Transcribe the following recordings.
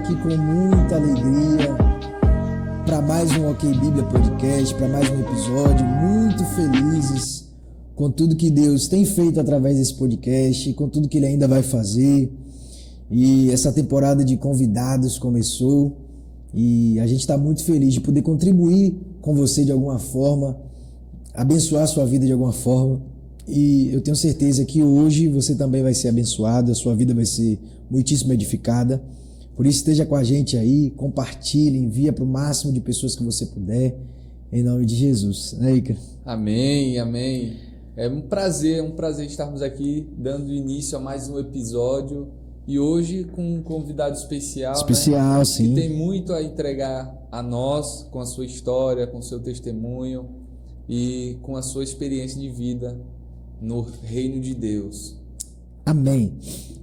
aqui com muita alegria para mais um OK Bíblia Podcast, para mais um episódio, muito felizes com tudo que Deus tem feito através desse podcast, com tudo que Ele ainda vai fazer. E essa temporada de convidados começou e a gente está muito feliz de poder contribuir com você de alguma forma, abençoar a sua vida de alguma forma. E eu tenho certeza que hoje você também vai ser abençoado, a sua vida vai ser muitíssimo edificada. Por isso esteja com a gente aí, compartilhe, envia para o máximo de pessoas que você puder, em nome de Jesus. Né, Ica? Amém, amém. É um prazer estarmos aqui dando início a mais um episódio e hoje com um convidado especial, Especial, né? sim. Que tem muito a entregar a nós com a sua história, com o seu testemunho e com a sua experiência de vida no reino de Deus. Amém.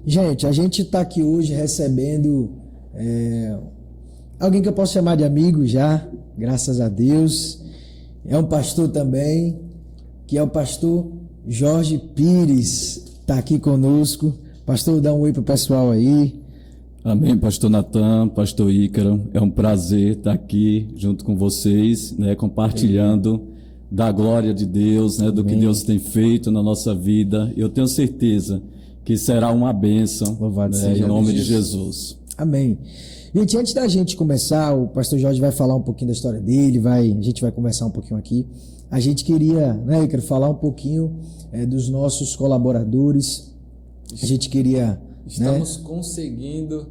Gente, a gente está aqui hoje recebendo alguém que eu posso chamar de amigo já, graças a Deus. É um pastor também, que é o pastor Jorge Pires, está aqui conosco. Pastor, dá um oi pro pessoal aí. Amém, pastor Natan, pastor Ícaro, é um prazer estar aqui junto com vocês, né, compartilhando da glória de Deus, né, do que Deus tem feito na nossa vida. Eu tenho certeza que será uma bênção, Louvado né, seja em nome Deus. de Jesus. Amém. Gente, antes da gente começar, o pastor Jorge vai falar um pouquinho da história dele, a gente vai conversar um pouquinho aqui. A gente queria, né, Ícaro, falar um pouquinho dos nossos colaboradores. A gente queria... Estamos conseguindo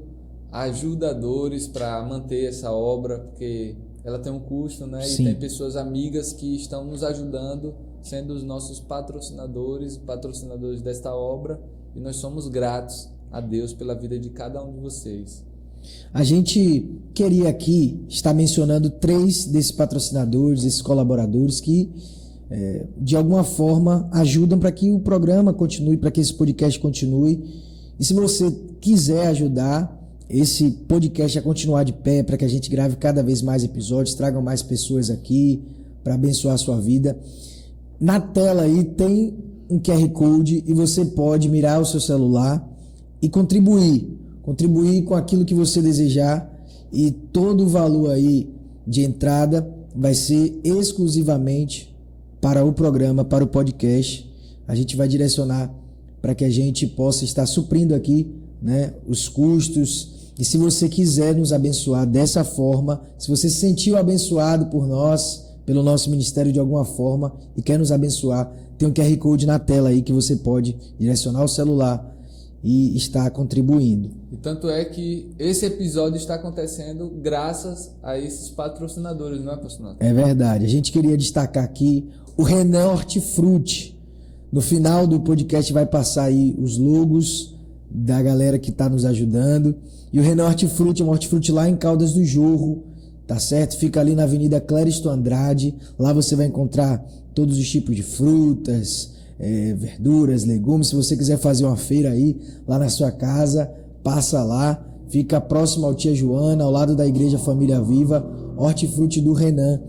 ajudadores para manter essa obra, porque ela tem um custo, né? Sim. E tem pessoas amigas que estão nos ajudando, sendo os nossos patrocinadores desta obra, e nós somos gratos a Deus pela vida de cada um de vocês. A gente queria aqui estar mencionando 3 desses patrocinadores, esses colaboradores que, de alguma forma, ajudam para que o programa continue, para que esse podcast continue. E se você quiser ajudar esse podcast a continuar de pé, para que a gente grave cada vez mais episódios, tragam mais pessoas aqui para abençoar a sua vida, na tela aí tem um QR Code e você pode mirar o seu celular e contribuir com aquilo que você desejar, e todo o valor aí de entrada vai ser exclusivamente para o programa, para o podcast. A gente vai direcionar para que a gente possa estar suprindo aqui, né, os custos. E se você quiser nos abençoar dessa forma, se você se sentiu abençoado por nós, pelo nosso ministério de alguma forma e quer nos abençoar, tem um QR Code na tela aí que você pode direcionar o celular e estar contribuindo. E tanto é que esse episódio está acontecendo graças a esses patrocinadores, não é, pastor Nato? É verdade. A gente queria destacar aqui o Renan Hortifruti. No final do podcast vai passar aí os logos da galera que está nos ajudando. E o Renan Hortifruti é um hortifruti lá em Caldas do Jorro, tá certo? Fica ali na Avenida Clériston Andrade. Lá você vai encontrar todos os tipos de frutas, verduras, legumes. Se você quiser fazer uma feira aí, lá na sua casa, passa lá. Fica próximo ao Tia Joana, ao lado da Igreja Família Viva, Hortifruti do Renan.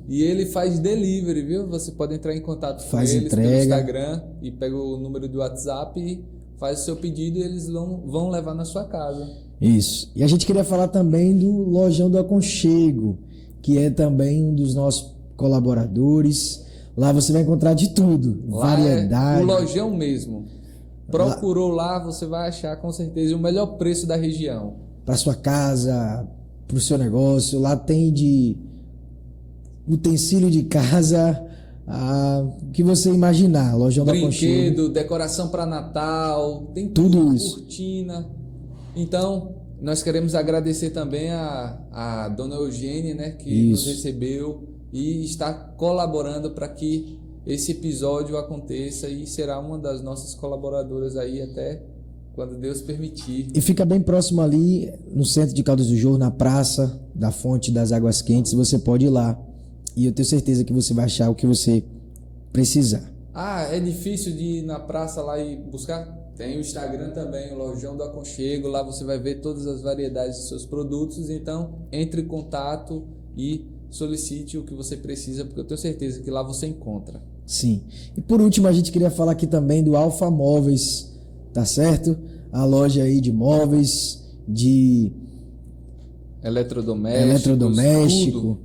E ele faz delivery, viu? Você pode entrar em contato com eles entrega pelo Instagram e pega o número do WhatsApp e faz o seu pedido e eles vão levar na sua casa. Isso. E a gente queria falar também do Lojão do Aconchego, que é também um dos nossos colaboradores. Lá você vai encontrar de tudo, Lá variedade. É o lojão mesmo. Procurou lá, você vai achar com certeza o melhor preço da região. Para sua casa, para o seu negócio. Lá tem de utensílio de casa, o que você imaginar. Lojão do Aconchego. Brinquedo, decoração para Natal, tem Tudo isso. Cortina. Então, nós queremos agradecer também a dona Eugênia, né, que nos recebeu e está colaborando para que esse episódio aconteça, e será uma das nossas colaboradoras aí até quando Deus permitir. E fica bem próximo ali, no centro de Caldas do Jorro, na Praça da Fonte das Águas Quentes. Você pode ir lá e eu tenho certeza que você vai achar o que você precisar. Ah, é difícil de ir na praça lá e buscar? Tem o Instagram também, o Lojão do Aconchego. Lá você vai ver todas as variedades de seus produtos. Então, entre em contato e solicite o que você precisa, porque eu tenho certeza que lá você encontra. Sim. E por último, a gente queria falar aqui também do Alfa Móveis, tá certo? A loja aí de móveis de eletrodoméstico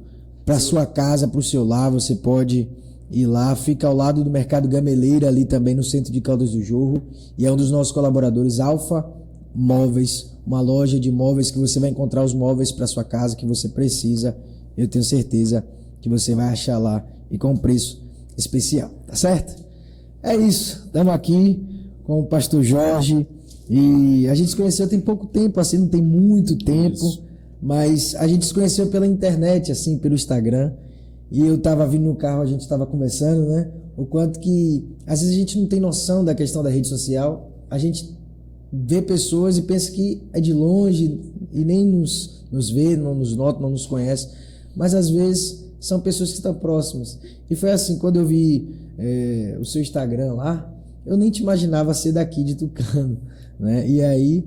para sua casa, para o seu lar, você pode ir lá. Fica ao lado do Mercado Gameleira, ali também no centro de Caldas do Jorro, e é um dos nossos colaboradores, Alfa Móveis, uma loja de móveis que você vai encontrar os móveis para sua casa que você precisa. Eu tenho certeza que você vai achar lá e com um preço especial, tá certo? É isso, estamos aqui com o pastor Jorge e a gente se conheceu tem pouco tempo, assim, não tem muito tempo, isso. Mas a gente se conheceu pela internet, assim, pelo Instagram, e eu tava vindo no carro, a gente tava conversando, né? O quanto que às vezes a gente não tem noção da questão da rede social, a gente vê pessoas e pensa que é de longe e nem nos vê, não nos nota, não nos conhece, mas às vezes são pessoas que estão próximas. E foi assim, quando eu vi o seu Instagram lá, eu nem te imaginava ser daqui de Tucano, né? E aí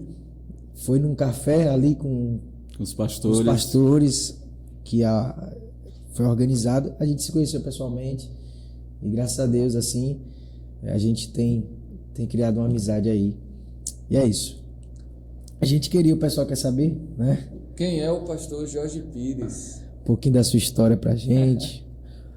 foi num café ali com os pastores que foi organizado, a gente se conheceu pessoalmente e graças a Deus assim a gente tem criado uma amizade aí. E é isso. A gente queria, o pessoal quer saber, né? Quem é o pastor Jorge Pires? Um pouquinho da sua história pra gente.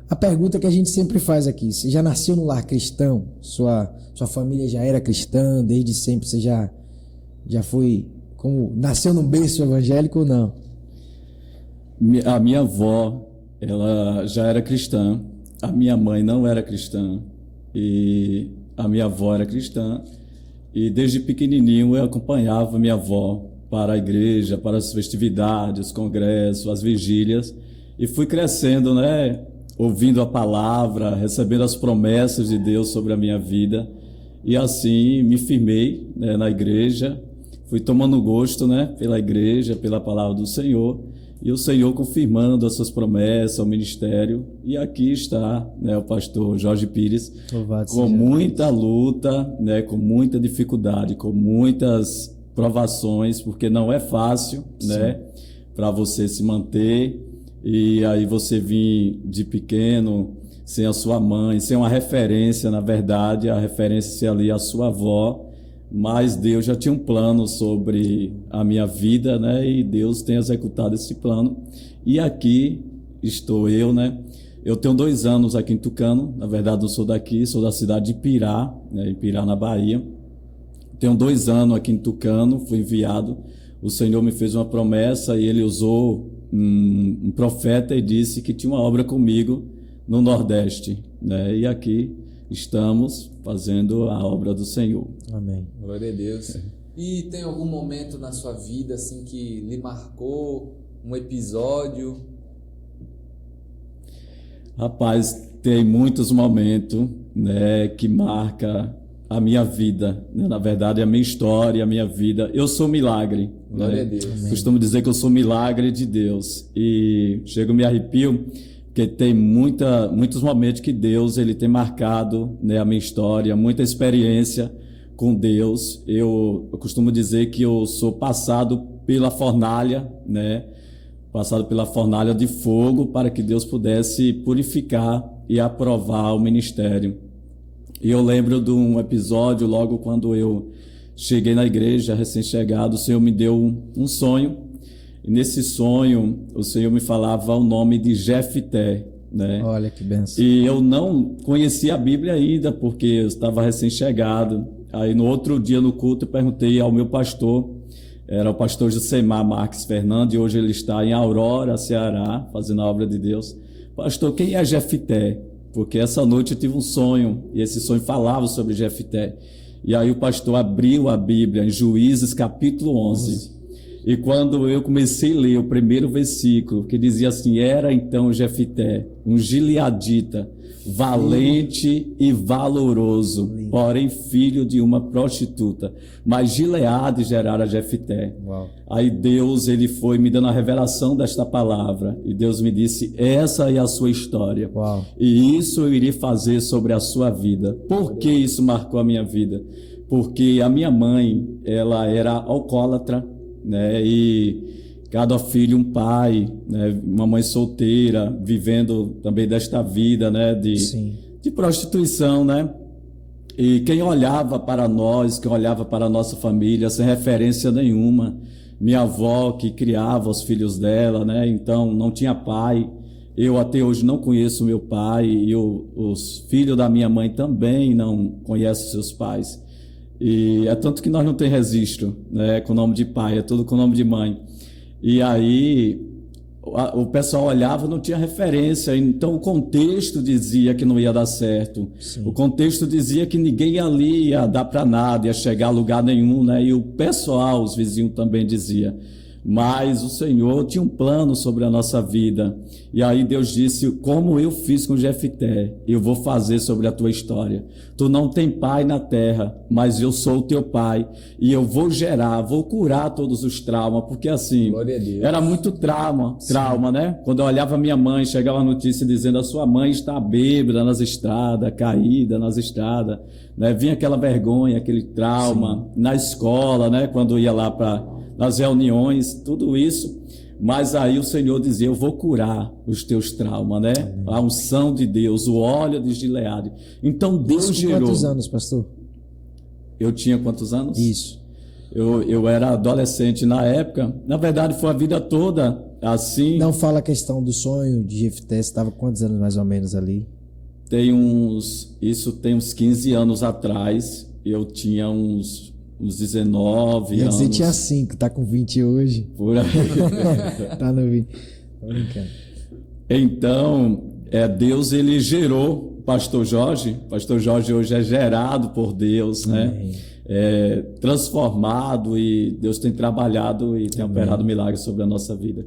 A pergunta que a gente sempre faz aqui: você já nasceu no lar cristão? Sua família já era cristã desde sempre? Você já foi, como nasceu num berço evangélico ou não? A minha avó, ela já era cristã. A minha mãe não era cristã e a minha avó era cristã. E desde pequenininho eu acompanhava minha avó para a igreja, para as festividades, os congressos, as vigílias, e fui crescendo, né, ouvindo a palavra, recebendo as promessas de Deus sobre a minha vida, e assim me firmei, né, na igreja, fui tomando gosto, né, pela igreja, pela palavra do Senhor, e o Senhor confirmando as suas promessas ao ministério, e aqui está, né, o pastor Jorge Pires, com muita luta, né, com muita dificuldade, com muitas provações, porque não é fácil, né, para você se manter, e aí você vir de pequeno, sem a sua mãe, sem uma referência, na verdade, a referência ali a sua avó, mas Deus já tinha um plano sobre a minha vida, né? E Deus tem executado esse plano. E aqui estou eu, né? Eu tenho 2 anos aqui em Tucano, na verdade não sou daqui, sou da cidade de Pirá, né? Pirá, na Bahia. Tenho 2 anos aqui em Tucano, fui enviado. O Senhor me fez uma promessa e Ele usou um profeta e disse que tinha uma obra comigo no Nordeste, né? E aqui estamos fazendo a obra do Senhor. Amém. Glória a Deus. E tem algum momento na sua vida assim que lhe marcou, um episódio? Rapaz, tem muitos momentos, né, que marca a minha vida, né? Na verdade, a minha história, a minha vida. Eu sou milagre. Glória, né? a Deus. Amém. Costumo dizer que eu sou milagre de Deus. E chego, me arrepio, porque tem muitos momentos que Deus ele tem marcado, né, a minha história, muita experiência com Deus. Eu costumo dizer que eu sou passado pela fornalha, né? Passado pela fornalha de fogo para que Deus pudesse purificar e aprovar o ministério. E eu lembro de um episódio, logo quando eu cheguei na igreja, recém-chegado, o Senhor me deu um sonho. E nesse sonho, o Senhor me falava o nome de Jefté, né? Olha que benção. E eu não conhecia a Bíblia ainda, porque eu estava recém-chegado. Aí no outro dia no culto eu perguntei ao meu pastor, era o pastor Josemar Marques Fernandes, e hoje ele está em Aurora, Ceará, fazendo a obra de Deus. Pastor, quem é Jefté? Porque essa noite eu tive um sonho, e esse sonho falava sobre Jefté. E aí o pastor abriu a Bíblia em Juízes capítulo 11. E quando eu comecei a ler o primeiro versículo, que dizia assim: era então Jefté, um gileadita, valente e valoroso, porém filho de uma prostituta. Mas Gileade gerara Jefté. Uau. Aí Deus ele foi me dando a revelação desta palavra. E Deus me disse: essa é a sua história. Uau. E isso eu iria fazer sobre a sua vida. Por que isso marcou a minha vida? Porque a minha mãe, ela era alcoólatra, né? E cada filho um pai, né? Uma mãe solteira, vivendo também desta vida, né? De prostituição, né? E quem olhava para nós, quem olhava para a nossa família, sem referência nenhuma, minha avó que criava os filhos dela, né? Então não tinha pai. Eu até hoje não conheço meu pai e os filhos da minha mãe também não conhecem seus pais. E é tanto que nós não temos registro, né, com o nome de pai, é tudo com o nome de mãe. E aí o pessoal olhava e não tinha referência, então o contexto dizia que não ia dar certo. Sim. O contexto dizia que ninguém ali ia dar para nada, ia chegar a lugar nenhum, né? E o pessoal, os vizinhos também dizia. Mas o Senhor tinha um plano sobre a nossa vida. E aí Deus disse, como eu fiz com Jefté, eu vou fazer sobre a tua história. Tu não tem pai na terra, mas eu sou o teu pai. E eu vou gerar, vou curar todos os traumas. Porque assim, era muito trauma, né? Quando eu olhava minha mãe, chegava a notícia dizendo, a sua mãe está bêbada nas estradas, caída nas estradas. Né? Vinha aquela vergonha, aquele trauma. Sim. Na escola, né? Quando ia lá nas reuniões, tudo isso, mas aí o Senhor dizia, eu vou curar os teus traumas, né? Amém. A unção de Deus, o óleo de Gileade. Então Deus gerou... Quantos anos, pastor? Eu tinha quantos anos? Isso. Eu era adolescente na época, na verdade foi a vida toda assim... Não fala a questão do sonho de Jefté, você estava quantos anos mais ou menos ali? Isso tem uns 15 anos atrás, eu tinha uns 19 anos. Você tinha 5, tá com 20 hoje. Por aí. Tá no 20. Tô brincando. Então, Deus, ele gerou o pastor Jorge. O pastor Jorge hoje é gerado por Deus, né? Transformado, e Deus tem trabalhado e tem operado milagres sobre a nossa vida.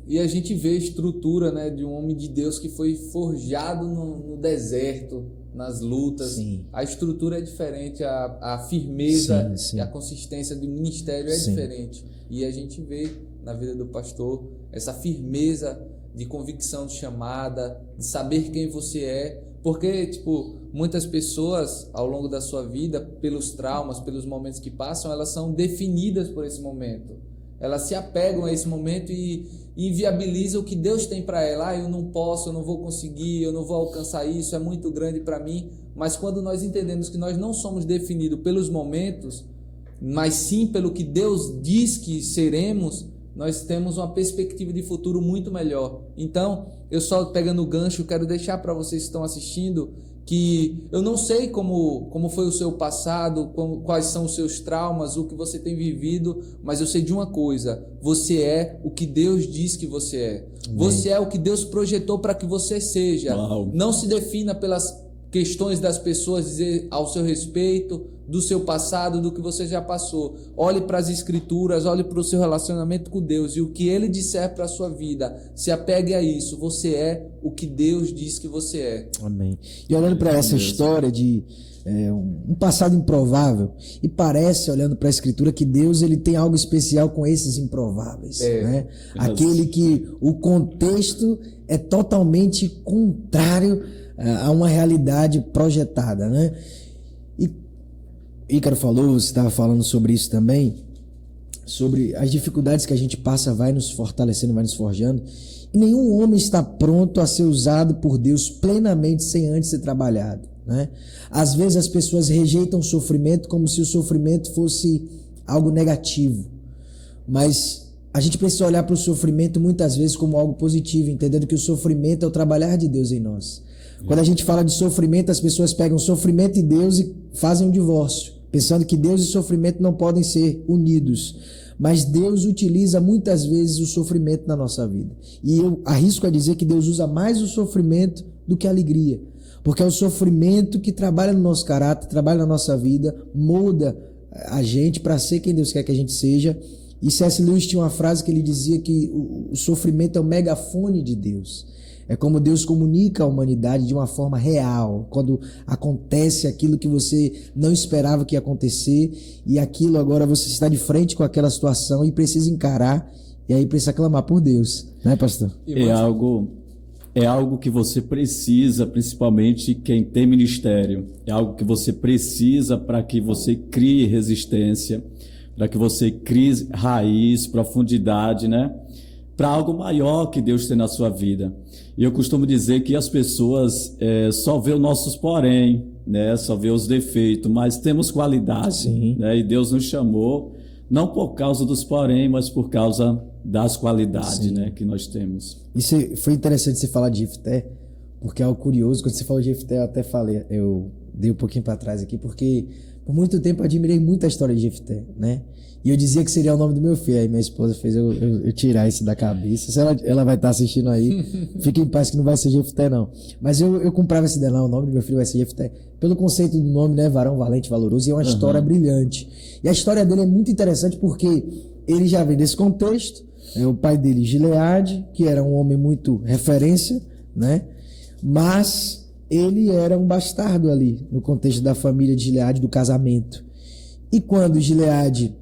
E a gente vê a estrutura, né, de um homem de Deus que foi forjado no deserto, nas lutas. Sim. A estrutura é diferente, a firmeza e a consistência do ministério é diferente. E a gente vê na vida do pastor essa firmeza de convicção de chamada, de saber quem você é. Porque, muitas pessoas ao longo da sua vida, pelos traumas, pelos momentos que passam, elas são definidas por esse momento. Elas se apegam a esse momento e inviabilizam o que Deus tem para ela. Eu não posso, eu não vou conseguir, eu não vou alcançar isso, é muito grande para mim. Mas quando nós entendemos que nós não somos definidos pelos momentos, mas sim pelo que Deus diz que seremos, nós temos uma perspectiva de futuro muito melhor. Então, eu só pegando o gancho, quero deixar para vocês que estão assistindo que eu não sei como foi o seu passado, quais são os seus traumas, o que você tem vivido, mas eu sei de uma coisa: você é o que Deus diz que você é. Amém. Você é o que Deus projetou para que você seja. Uau. Não se defina pelas questões das pessoas dizer ao seu respeito, do seu passado, do que você já passou. Olhe para as Escrituras, olhe para o seu relacionamento com Deus, e o que Ele disser para a sua vida, se apegue a isso. Você é o que Deus diz que você é. Amém. E olhando para essa história de um passado improvável, e parece, olhando para a Escritura, que Deus ele tem algo especial com esses improváveis, né? Aquele que o contexto é totalmente contrário a uma realidade projetada, né? E Ícaro falou, você estava falando sobre isso também, sobre as dificuldades que a gente passa, vai nos fortalecendo, vai nos forjando. E nenhum homem está pronto a ser usado por Deus plenamente sem antes ser trabalhado, né? Às vezes as pessoas rejeitam o sofrimento como se o sofrimento fosse algo negativo, mas a gente precisa olhar para o sofrimento muitas vezes como algo positivo, entendendo que o sofrimento é o trabalhar de Deus em nós. Quando a gente fala de sofrimento, as pessoas pegam sofrimento e Deus e fazem um divórcio, pensando que Deus e sofrimento não podem ser unidos. Mas Deus utiliza muitas vezes o sofrimento na nossa vida. E eu arrisco a dizer que Deus usa mais o sofrimento do que a alegria. Porque é o sofrimento que trabalha no nosso caráter, trabalha na nossa vida, molda a gente para ser quem Deus quer que a gente seja. E C.S. Lewis tinha uma frase que ele dizia que o sofrimento é o megafone de Deus. É como Deus comunica a humanidade de uma forma real, quando acontece aquilo que você não esperava que ia acontecer, e aquilo agora você está de frente com aquela situação e precisa encarar, e aí precisa clamar por Deus, né, pastor? É algo que você precisa, principalmente quem tem ministério, é algo que você precisa para que você crie resistência, para que você crie raiz, profundidade, né? Para algo maior que Deus tem na sua vida. E eu costumo dizer que as pessoas só vê os nossos porém, né? Só vê os defeitos, mas temos qualidade, né? E Deus nos chamou não por causa dos porém, mas por causa das qualidades, né, que nós temos. Isso foi interessante você falar de Jefté, porque é algo curioso. Quando você falou de Jefté, eu até falei, eu dei um pouquinho para trás aqui, porque por muito tempo eu admirei muito a história de Jefté, né? E eu dizia que seria o nome do meu filho, aí minha esposa fez eu tirar isso da cabeça. Se ela vai estar assistindo aí, fique em paz que não vai ser Jefté, não. Mas eu comprava essa ideia, não, o nome do meu filho vai ser Jefté, pelo conceito do nome, né? Varão valente, valoroso, e é uma história brilhante. E a história dele é muito interessante porque ele já vem desse contexto, o pai dele, Gileade, que era um homem muito referência, né? Mas ele era um bastardo ali, no contexto da família de Gileade, do casamento. E quando Gileade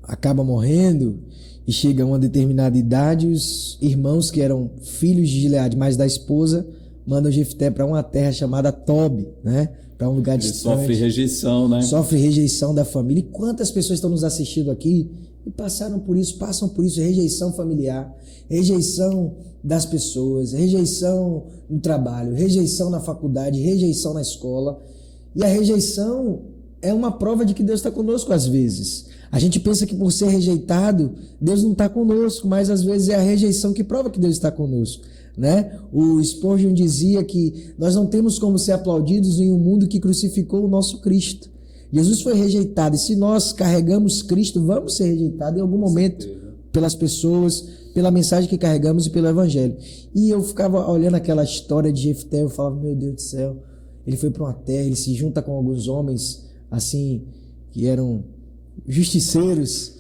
acaba morrendo e chega a uma determinada idade, os irmãos que eram filhos de Gileade, mas da esposa, mandam Jefté para uma terra chamada Tobi, né? Para um lugar distante. Sofre rejeição, né? Sofre rejeição da família. E quantas pessoas estão nos assistindo aqui e passam por isso, rejeição familiar, rejeição das pessoas, rejeição no trabalho, rejeição na faculdade, rejeição na escola. E a rejeição é uma prova de que Deus está conosco às vezes. A gente pensa que por ser rejeitado, Deus não está conosco, mas às vezes é a rejeição que prova que Deus está conosco, né? O Spurgeon dizia que nós não temos como ser aplaudidos em um mundo que crucificou o nosso Cristo. Jesus foi rejeitado, e se nós carregamos Cristo, vamos ser rejeitados em algum momento pelas pessoas, pela mensagem que carregamos e pelo Evangelho. E eu ficava olhando aquela história de Jefté, eu falava, meu Deus do céu, ele foi para uma terra, ele se junta com alguns homens, assim, que eram justiceiros,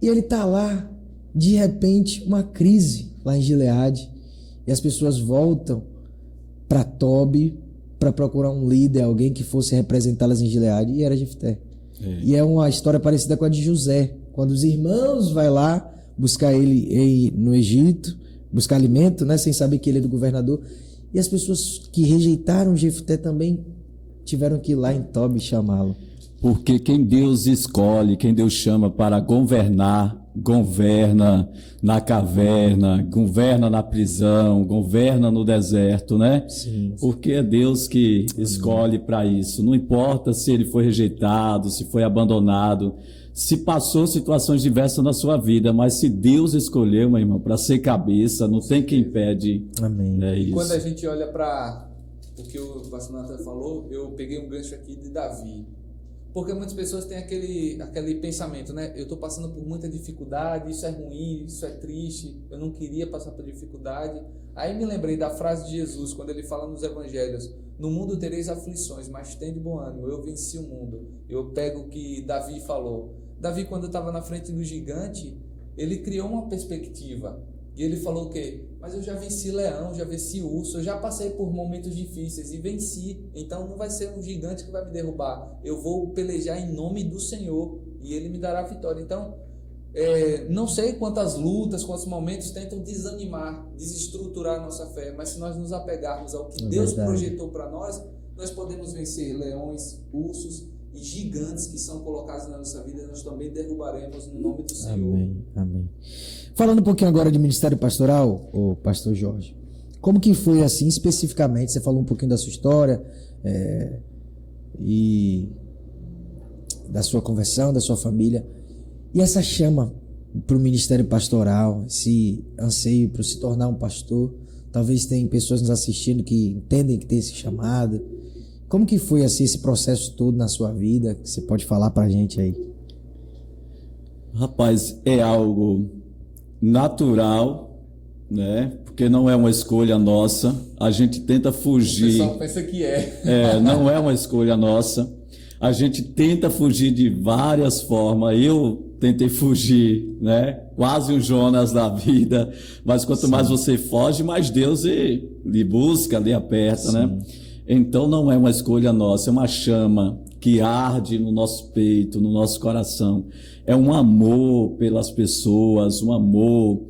e ele está lá, de repente, uma crise lá em Gileade, e as pessoas voltam para Tobi para procurar um líder, alguém que fosse representá-las em Gileade, e era Jefté. E é uma história parecida com a de José, quando os irmãos vai lá buscar ele no Egito, buscar alimento, né, sem saber que ele é do governador, e as pessoas que rejeitaram Jefté também tiveram que ir lá em Tobi chamá-lo. Porque quem Deus escolhe, quem Deus chama para governar, governa na caverna, governa na prisão, governa no deserto, né? Sim. Porque é Deus que escolhe para isso. Não importa se ele foi rejeitado, se foi abandonado, se passou situações diversas na sua vida, mas se Deus escolheu, meu irmão, para ser cabeça, não tem quem impede. Amém. É isso. Quando a gente olha para o que o pastor Nathan falou, eu peguei um gancho aqui de Davi. Porque muitas pessoas têm aquele pensamento, né? Eu estou passando por muita dificuldade, isso é ruim, isso é triste, eu não queria passar por dificuldade. Aí me lembrei da frase de Jesus, quando ele fala nos evangelhos, no mundo tereis aflições, mas tende bom ânimo, eu venci o mundo. Eu pego o que Davi falou. Davi, quando estava na frente do gigante, ele criou uma perspectiva. E ele falou o quê? Mas eu já venci leão, já venci urso, eu já passei por momentos difíceis e venci. Então não vai ser um gigante que vai me derrubar. Eu vou pelejar em nome do Senhor e Ele me dará a vitória. Então, não sei quantas lutas, quantos momentos tentam desanimar, desestruturar a nossa fé. Mas se nós nos apegarmos ao que Deus projetou para nós, nós podemos vencer leões, ursos e gigantes que são colocados na nossa vida, nós também derrubaremos no nome do Senhor. Amém, amém. Falando um pouquinho agora de ministério pastoral, o pastor Jorge, como que foi assim especificamente? Você falou um pouquinho da sua história e da sua conversão, da sua família, e essa chama para o ministério pastoral, esse anseio para se tornar um pastor. Talvez tem pessoas nos assistindo que entendem que tem esse chamado. Como que foi assim esse processo todo na sua vida? Que você pode falar pra gente aí? Rapaz, é algo natural, né? Porque não é uma escolha nossa. A gente tenta fugir. O pessoal pensa que é. Não é uma escolha nossa. A gente tenta fugir de várias formas. Eu tentei fugir, né? Quase um Jonas da vida. Mas quanto mais você foge, mais Deus lhe busca, lhe aperta, né? Então não é uma escolha nossa, é uma chama que arde no nosso peito, no nosso coração. É um amor pelas pessoas, um amor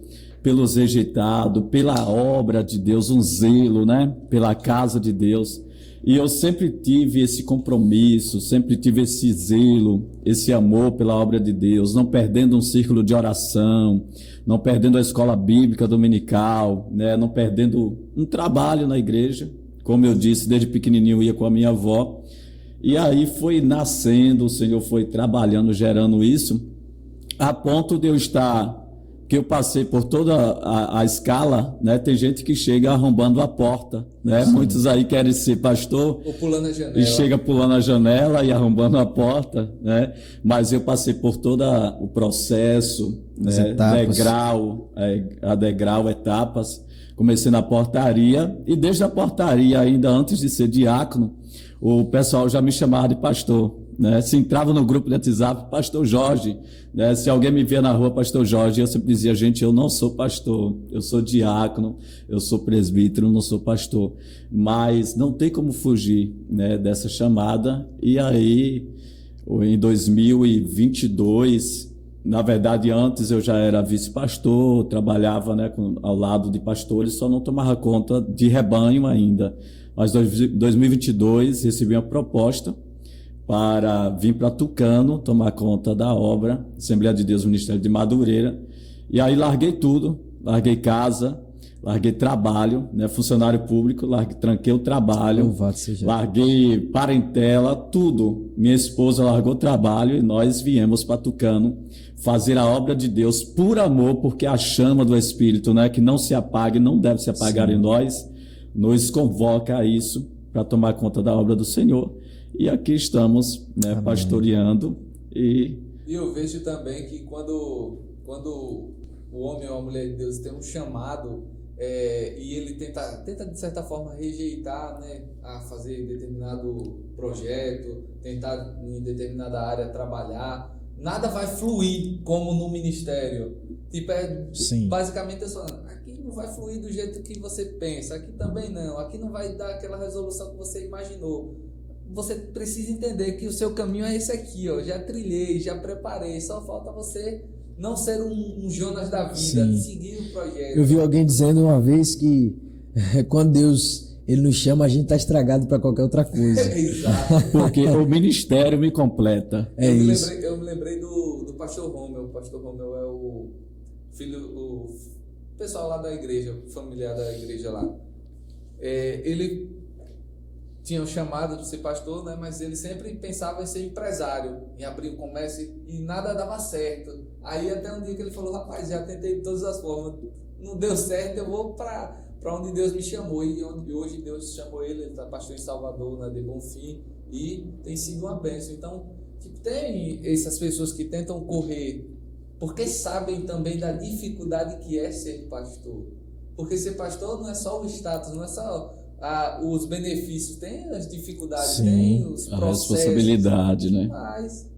pelos rejeitados, pela obra de Deus, um zelo, né? Pela casa de Deus. E eu sempre tive esse compromisso, sempre tive esse zelo, esse amor pela obra de Deus, não perdendo um círculo de oração, não perdendo a escola bíblica dominical, né? Não perdendo um trabalho na igreja. Como eu disse, desde pequenininho eu ia com a minha avó. E aí foi nascendo, o Senhor foi trabalhando, gerando isso, a ponto de eu estar, que eu passei por toda a escala, né? Tem gente que chega arrombando a porta, né? Muitos aí querem ser pastor Ou pulando a janela. e chega pulando a janela e arrombando a porta, né? Mas eu passei por todo o processo, né? Degrau, etapas. Comecei na portaria e desde a portaria, ainda antes de ser diácono, o pessoal já me chamava de pastor, né? Se entrava no grupo de WhatsApp, pastor Jorge, né? Se alguém me via na rua, pastor Jorge, eu sempre dizia, gente, eu não sou pastor, eu sou diácono, eu sou presbítero, não sou pastor, mas não tem como fugir, né, dessa chamada. E aí, em 2022, na verdade, antes eu já era vice-pastor, trabalhava, né, ao lado de pastores, só não tomava conta de rebanho ainda. Mas em 2022 recebi uma proposta para vir para Tucano, tomar conta da obra, Assembleia de Deus, Ministério de Madureira. E aí larguei tudo, larguei casa, larguei trabalho, né, funcionário público, tranquei o trabalho, larguei parentela, tudo. Minha esposa largou o trabalho e nós viemos para Tucano fazer a obra de Deus por amor, porque a chama do Espírito, né, que não se apaga e não deve se apagar em nós, nos convoca a isso para tomar conta da obra do Senhor. E aqui estamos, né, pastoreando. E eu vejo também que quando o homem ou a mulher de Deus tem um chamado e ele tenta de certa forma rejeitar, né, a fazer determinado projeto, tentar em determinada área trabalhar, nada vai fluir como no ministério. Tipo, basicamente aqui não vai fluir do jeito que você pensa, aqui também não, aqui não vai dar aquela resolução que você imaginou. Você precisa entender que o seu caminho é esse aqui, ó. Já trilhei, já preparei, só falta você não ser um Jonas da vida, seguir o projeto. Eu vi alguém dizendo uma vez que quando Deus ele nos chama, a gente está estragado para qualquer outra coisa. Exato. Porque o ministério me completa. Eu me lembrei do pastor Romeu. O pastor Romeu é o pessoal lá da igreja, familiar da igreja lá. Ele tinha um chamado de ser pastor, né? Mas ele sempre pensava em ser empresário, em abrir um comércio e nada dava certo. Aí até um dia que ele falou, rapaz, já tentei de todas as formas, não deu certo, eu vou para onde Deus me chamou. E hoje Deus chamou ele está pastor em Salvador, né, de Bonfim, e tem sido uma bênção. Então, tem essas pessoas que tentam correr porque sabem também da dificuldade que é ser pastor. Porque ser pastor não é só o status, não é só os benefícios, tem as dificuldades, tem os processos. A responsabilidade, né? Mas,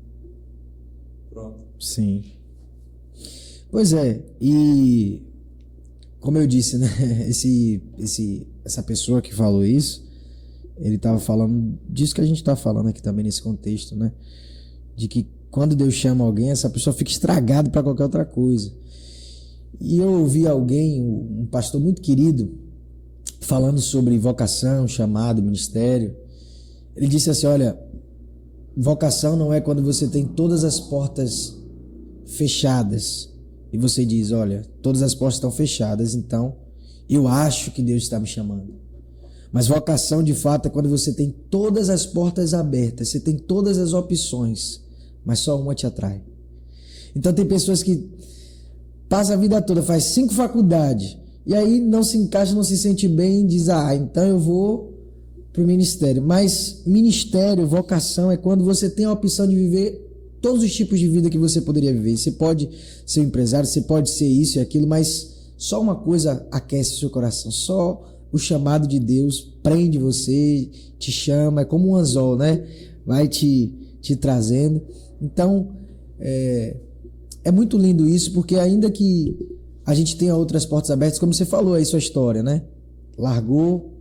pronto. Sim. Pois é, e como eu disse, né, essa pessoa que falou isso, ele estava falando disso que a gente está falando aqui também nesse contexto, né? De que quando Deus chama alguém, essa pessoa fica estragada para qualquer outra coisa. E eu ouvi alguém, um pastor muito querido, falando sobre vocação, chamado, ministério. Ele disse assim, olha, vocação não é quando você tem todas as portas fechadas e você diz, olha, todas as portas estão fechadas, então eu acho que Deus está me chamando. Mas vocação de fato é quando você tem todas as portas abertas, você tem todas as opções, mas só uma te atrai. Então tem pessoas que passam a vida toda, faz 5 faculdades, e aí não se encaixa, não se sente bem e diz, então eu vou para o ministério. Mas ministério, vocação, é quando você tem a opção de viver todos os tipos de vida que você poderia viver. Você pode ser um empresário, você pode ser isso e aquilo, mas só uma coisa aquece o seu coração, só o chamado de Deus prende você, te chama, é como um anzol, né? Vai te trazendo. Então, é muito lindo isso, porque ainda que a gente tenha outras portas abertas, como você falou aí, sua história, né? Largou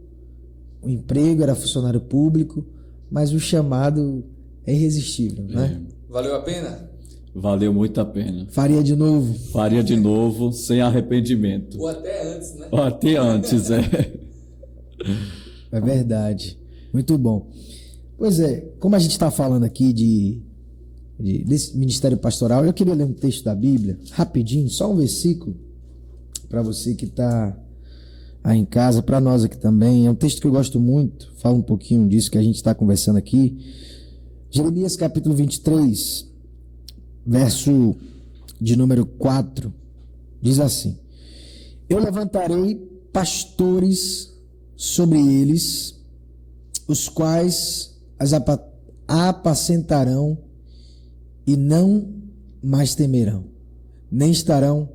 o emprego, era funcionário público, mas o chamado é irresistível, né? Valeu a pena? Valeu muito a pena. Faria de novo? Faria de novo, sem arrependimento. Ou até antes, né? Ou até antes, É verdade. Muito bom. Pois é, como a gente está falando aqui desse ministério pastoral, eu queria ler um texto da Bíblia, rapidinho, só um versículo, para você que está aí em casa, para nós aqui também. É um texto que eu gosto muito, fala um pouquinho disso que a gente está conversando aqui. Jeremias capítulo 23, verso de número 4, diz assim: Eu levantarei pastores sobre eles, os quais as apacentarão e não mais temerão, nem estarão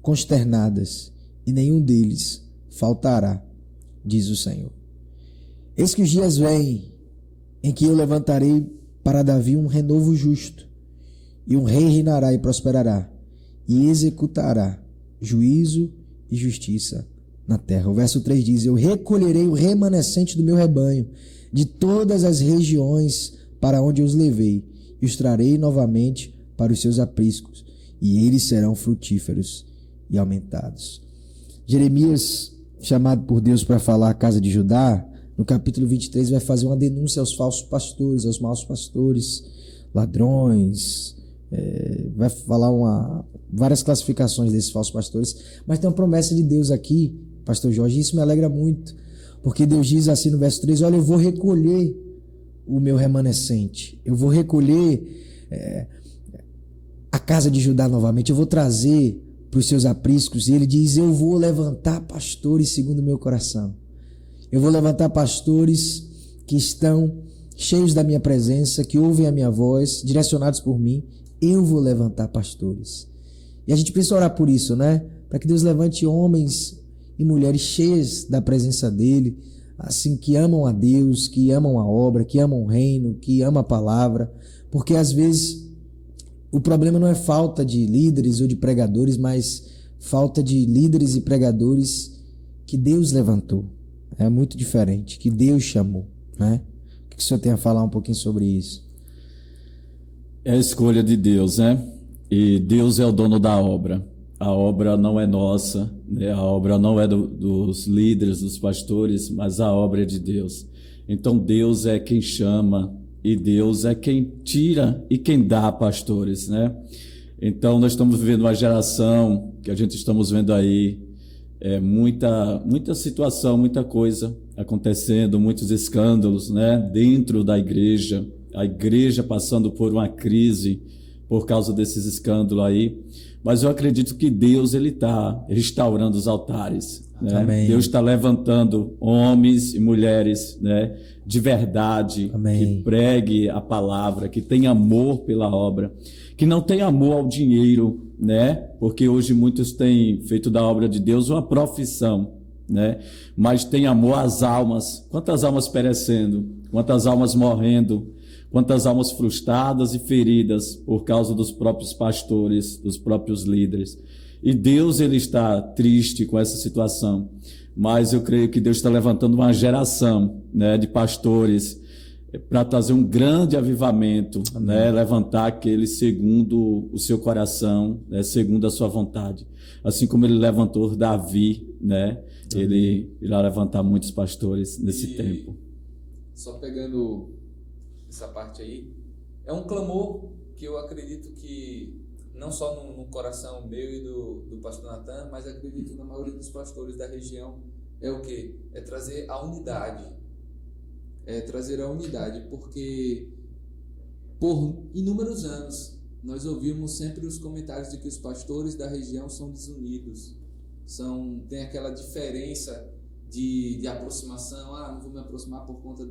consternadas, e nenhum deles faltará, diz o Senhor. Eis que os dias vêm em que eu levantarei para Davi um renovo justo, e um rei reinará e prosperará, e executará juízo e justiça na terra. O verso 3 diz: Eu recolherei o remanescente do meu rebanho, de todas as regiões para onde os levei, e os trarei novamente para os seus apriscos, e eles serão frutíferos e aumentados. Jeremias, chamado por Deus para falar à casa de Judá, no capítulo 23 vai fazer uma denúncia aos falsos pastores, aos maus pastores, ladrões, vai falar várias classificações desses falsos pastores, mas tem uma promessa de Deus aqui, pastor Jorge, e isso me alegra muito, porque Deus diz assim no verso 3, olha, eu vou recolher o meu remanescente, eu vou recolher a casa de Judá novamente, eu vou trazer para os seus apriscos, e ele diz, eu vou levantar pastores segundo o meu coração, eu vou levantar pastores que estão cheios da minha presença, que ouvem a minha voz, direcionados por mim, eu vou levantar pastores. E a gente precisa orar por isso, né? Para que Deus levante homens e mulheres cheias da presença dele, assim, que amam a Deus, que amam a obra, que amam o reino, que amam a palavra, porque às vezes o problema não é falta de líderes ou de pregadores, mas falta de líderes e pregadores que Deus levantou. É muito diferente, que Deus chamou, né? O que o senhor tem a falar um pouquinho sobre isso? É a escolha de Deus, né? E Deus é o dono da obra. A obra não é nossa, né? A obra não é dos líderes, dos pastores, mas a obra é de Deus. Então Deus é quem chama e Deus é quem tira e quem dá pastores, né? Então nós estamos vivendo uma geração que a gente estamos vendo aí muita situação, muita coisa acontecendo, muitos escândalos, né? Dentro da igreja, a igreja passando por uma crise por causa desses escândalos aí. Mas eu acredito que Deus ele está restaurando os altares, né? Amém. Deus está levantando homens e mulheres, né, de verdade, Amém, que pregue a palavra, que tem amor pela obra, que não tem amor ao dinheiro, né? Porque hoje muitos têm feito da obra de Deus uma profissão, né? Mas tem amor às almas. Quantas almas perecendo? Quantas almas morrendo? Quantas almas frustradas e feridas por causa dos próprios pastores, dos próprios líderes. E Deus ele está triste com essa situação, mas eu creio que Deus está levantando uma geração, né, de pastores para trazer um grande avivamento, né, levantar aquele segundo o seu coração, né, segundo a sua vontade. Assim como ele levantou Davi, né, ele irá levantar muitos pastores nesse tempo. Só pegando essa parte aí, é um clamor que eu acredito que não só no coração meu e do pastor Natan, mas acredito na maioria dos pastores da região, é o quê? É trazer a unidade. Porque por inúmeros anos nós ouvimos sempre os comentários de que os pastores da região são desunidos, tem aquela diferença de aproximação, não vou me aproximar por conta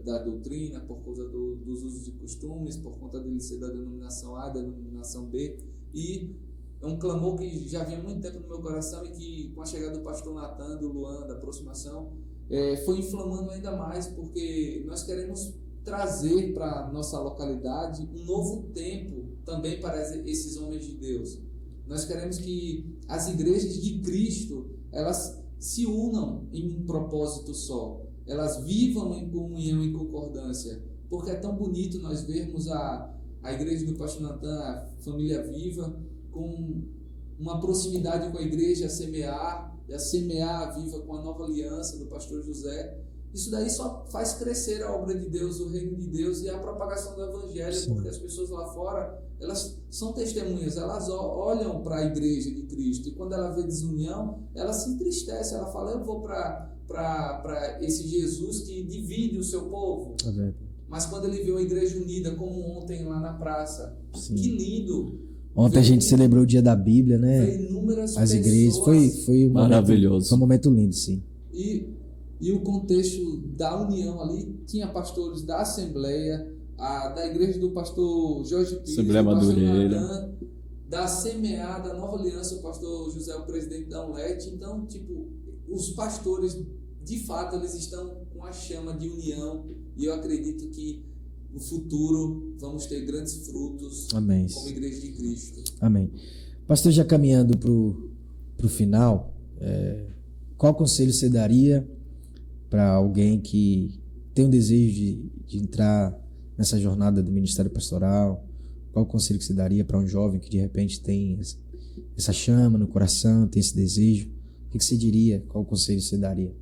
da doutrina, por causa dos usos e costumes, por conta dele ser da denominação A, da denominação B, e é um clamor que já vinha há muito tempo no meu coração e que com a chegada do pastor Natan, do Luan, da aproximação, foi inflamando ainda mais, porque nós queremos trazer para a nossa localidade um novo tempo também para esses homens de Deus. Nós queremos que as igrejas de Cristo, elas se unam em um propósito só, elas vivam em comunhão e concordância, porque é tão bonito nós vermos a igreja do pastor Natan, a família viva, com uma proximidade com a igreja, a semear a viva com a nova aliança do pastor José. Isso daí só faz crescer a obra de Deus, o reino de Deus e a propagação do evangelho. Sim. Porque as pessoas lá fora elas são testemunhas, elas olham para a igreja de Cristo e quando ela vê desunião, ela se entristece, ela fala, eu vou para esse Jesus que divide o seu povo. É verdade. Mas quando ele vê uma igreja unida, como ontem lá na praça, Sim. que lindo! Ontem a gente celebrou o dia da Bíblia, né? Inúmeras As pessoas, igrejas, foi um maravilhoso. Foi um momento lindo, sim. E o contexto da união ali, tinha pastores da Assembleia, da igreja do pastor Jorge Pires, Assembleia do pastor Madureira, Natan, da CMA, da Nova Aliança, o pastor José, o presidente da UNET. Então, os pastores, de fato, eles estão com a chama de união e eu acredito que no futuro vamos ter grandes frutos. Amém. Como Igreja de Cristo. Amém. Pastor, já caminhando para o final, qual conselho você daria para alguém que tem um desejo de entrar nessa jornada do ministério pastoral? Qual conselho que você daria para um jovem que de repente tem essa chama no coração, tem esse desejo? O que você diria? Qual conselho você daria?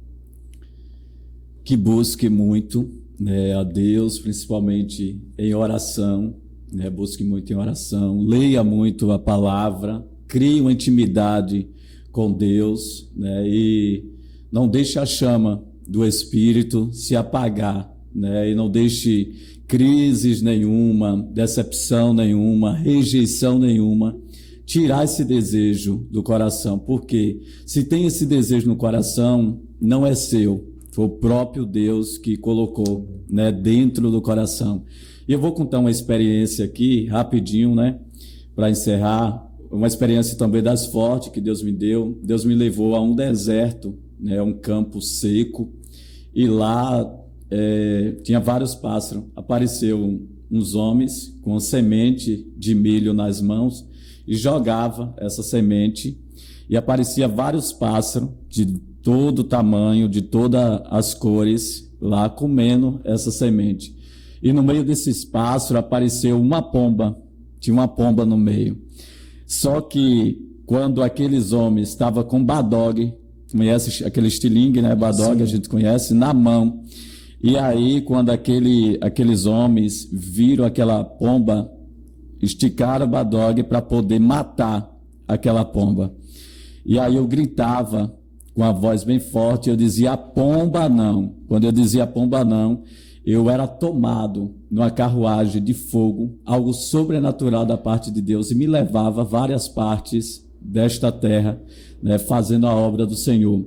Que busque muito, né, a Deus, principalmente em oração, né, busque muito em oração, leia muito a palavra, crie uma intimidade com Deus, né, e não deixe a chama do Espírito se apagar, né, e não deixe crises nenhuma, decepção nenhuma, rejeição nenhuma, tirar esse desejo do coração, porque se tem esse desejo no coração, não é seu, foi o próprio Deus que colocou, né, dentro do coração. E eu vou contar uma experiência aqui, rapidinho, né, para encerrar, uma experiência também das fortes que Deus me deu. Deus me levou a um deserto, né, um campo seco, e lá tinha vários pássaros. Apareceu uns homens com semente de milho nas mãos e jogava essa semente e aparecia vários pássaros de todo tamanho, de todas as cores lá comendo essa semente. E no meio desses pássaros apareceu uma pomba, tinha uma pomba no meio. Só que quando aqueles homens estavam com badog, conhece aquele estilingue, né, badog, sim, a gente conhece, na mão. E aí, quando aqueles homens viram aquela pomba, esticaram o badog para poder matar aquela pomba. E aí eu gritava com a voz bem forte, eu dizia, a pomba não. Quando eu dizia pomba não, eu era tomado numa carruagem de fogo, algo sobrenatural da parte de Deus, e me levava a várias partes desta terra, né, fazendo a obra do Senhor.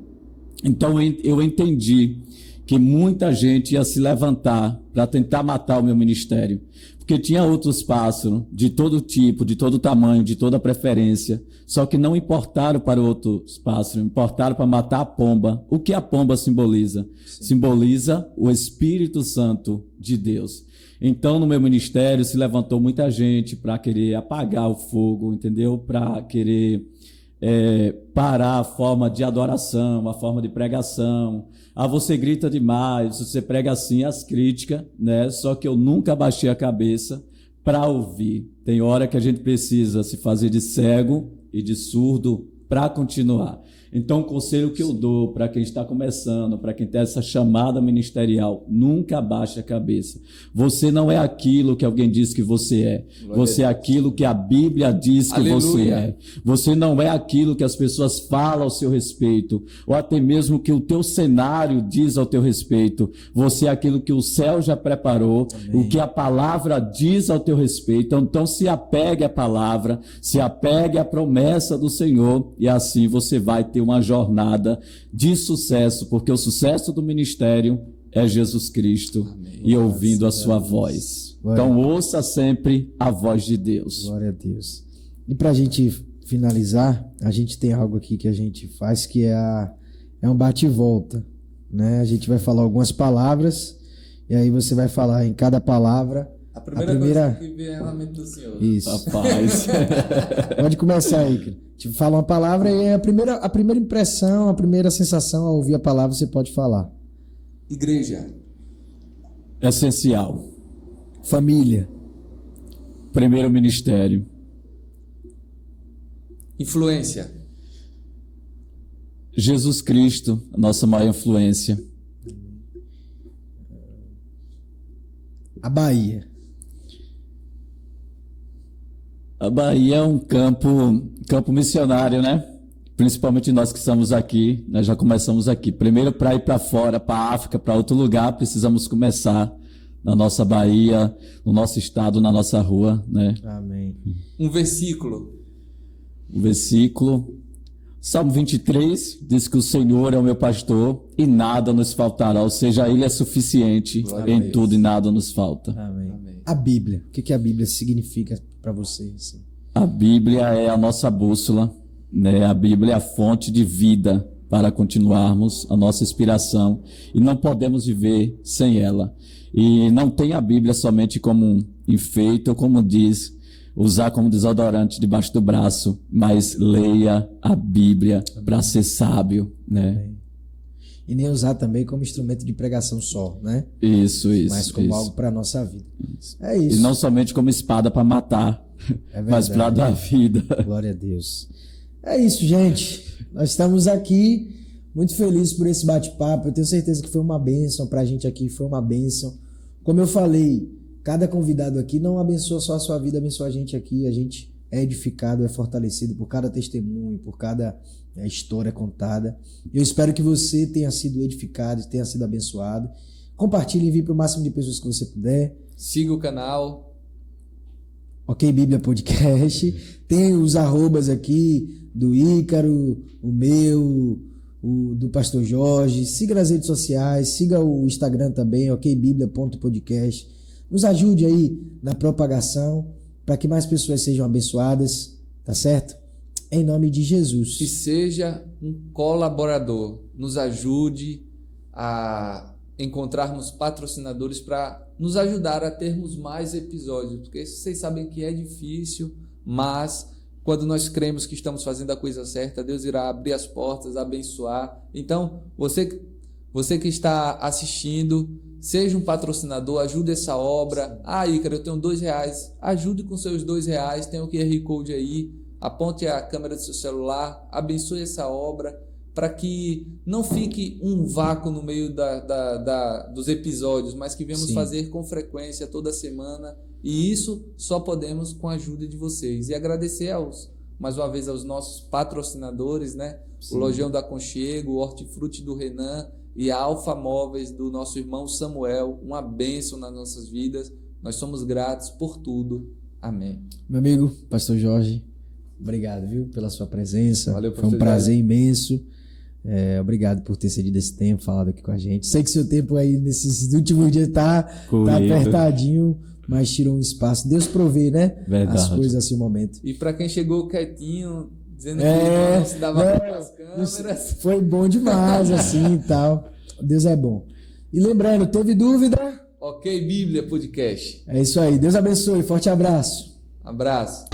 Então eu entendi que muita gente ia se levantar para tentar matar o meu ministério, porque tinha outros pássaros de todo tipo, de todo tamanho, de toda preferência, só que não importaram para outros pássaros, importaram para matar a pomba. O que a pomba simboliza? Sim. Simboliza o Espírito Santo de Deus. Então, no meu ministério se levantou muita gente para querer apagar o fogo, entendeu? Para querer parar a forma de adoração, a forma de pregação. Você grita demais, você prega assim, as críticas, né? Só que eu nunca baixei a cabeça para ouvir. Tem hora que a gente precisa se fazer de cego e de surdo para continuar. Então, o conselho que eu dou para quem está começando, para quem tem essa chamada ministerial, nunca baixe a cabeça. Você não é aquilo que alguém diz que você é. Você é aquilo que a Bíblia diz que você é. Você não é aquilo que as pessoas falam ao seu respeito, ou até mesmo que o teu cenário diz ao teu respeito. Você é aquilo que o céu já preparou, amém, o que a palavra diz ao teu respeito. Então, se apegue à palavra, se apegue à promessa do Senhor, e assim você vai ter uma jornada de sucesso, porque o sucesso do ministério é Jesus Cristo, amém, e ouvindo a sua voz. Então ouça sempre a voz de Deus. Glória a Deus. E para a gente finalizar, a gente tem algo aqui que a gente faz que é um bate e volta, né? A gente vai falar algumas palavras e aí você vai falar em cada palavra a primeira coisa que vier na mente do Senhor. Isso. Rapaz. Pode começar aí, cara. Te fala uma palavra e a primeira impressão, a primeira sensação ao ouvir a palavra, você pode falar. Igreja. Essencial. Família. Primeiro ministério. Influência. Jesus Cristo, a nossa maior influência. A Bahia. A Bahia é um campo missionário, né? Principalmente nós que estamos aqui, nós já começamos aqui. Primeiro, para ir para fora, para a África, para outro lugar, precisamos começar na nossa Bahia, no nosso estado, na nossa rua, né? Amém. Um versículo. O versículo, Salmo 23, diz que o Senhor é o meu pastor e nada nos faltará, ou seja, Ele é suficiente em tudo e nada nos falta. Amém. A Bíblia, o que a Bíblia significa para você? Assim? A Bíblia é a nossa bússola, né? A Bíblia é a fonte de vida para continuarmos a nossa inspiração e não podemos viver sem ela. E não tem a Bíblia somente como um enfeite ou como diz, usar como desodorante debaixo do braço, mas leia a Bíblia para ser sábio, né? E nem usar também como instrumento de pregação só, né? Isso. Mas como algo para a nossa vida. Isso. É isso. E não somente como espada para matar, mas para dar vida. Glória a Deus. É isso, gente. Nós estamos aqui muito felizes por esse bate-papo. Eu tenho certeza que foi uma bênção para a gente aqui, foi uma bênção. Como eu falei, cada convidado aqui não abençoa só a sua vida, abençoa a gente aqui. A gente é edificado, é fortalecido por cada testemunho, por cada história contada. Eu espero que você tenha sido edificado, tenha sido abençoado. Compartilhe e envie para o máximo de pessoas que você puder. Siga o canal. Ok, Bíblia Podcast. Tem os arrobas aqui do Ícaro, o meu, o do Pastor Jorge. Siga nas redes sociais, siga o Instagram também, okbiblia.podcast. Nos ajude aí na propagação para que mais pessoas sejam abençoadas, tá certo? Em nome de Jesus. Que seja um colaborador. Nos ajude a encontrarmos patrocinadores para nos ajudar a termos mais episódios, porque vocês sabem que é difícil, mas quando nós cremos que estamos fazendo a coisa certa, Deus irá abrir as portas, abençoar. Então, você que está assistindo, seja um patrocinador, ajude essa obra. Ah, Ícaro, eu tenho R$2. Ajude com seus R$2, tem o QR Code aí, aponte a câmera do seu celular, abençoe essa obra, para que não fique um vácuo no meio dos episódios, mas que venhamos fazer com frequência, toda semana. E isso só podemos com a ajuda de vocês. E agradecer mais uma vez aos nossos patrocinadores, né? Sim. O Lojão do Aconchego, o Hortifruti do Renan e a Alfa Móveis do nosso irmão Samuel. Uma bênção nas nossas vidas. Nós somos gratos por tudo. Amém. Meu amigo, Pastor Jorge, obrigado, viu, pela sua presença. Valeu, foi um prazer imenso. Obrigado por ter cedido esse tempo, falado aqui com a gente. Sei que seu tempo aí nesses últimos dias tá apertadinho, mas tirou um espaço. Deus provê, né? Verdade. As coisas assim, o momento. E para quem chegou quietinho, dizendo que não se dava para as câmeras. Foi bom demais, assim e tal. Deus é bom. E lembrando, teve dúvida? Ok, Bíblia Podcast. É isso aí. Deus abençoe. Forte abraço. Abraço.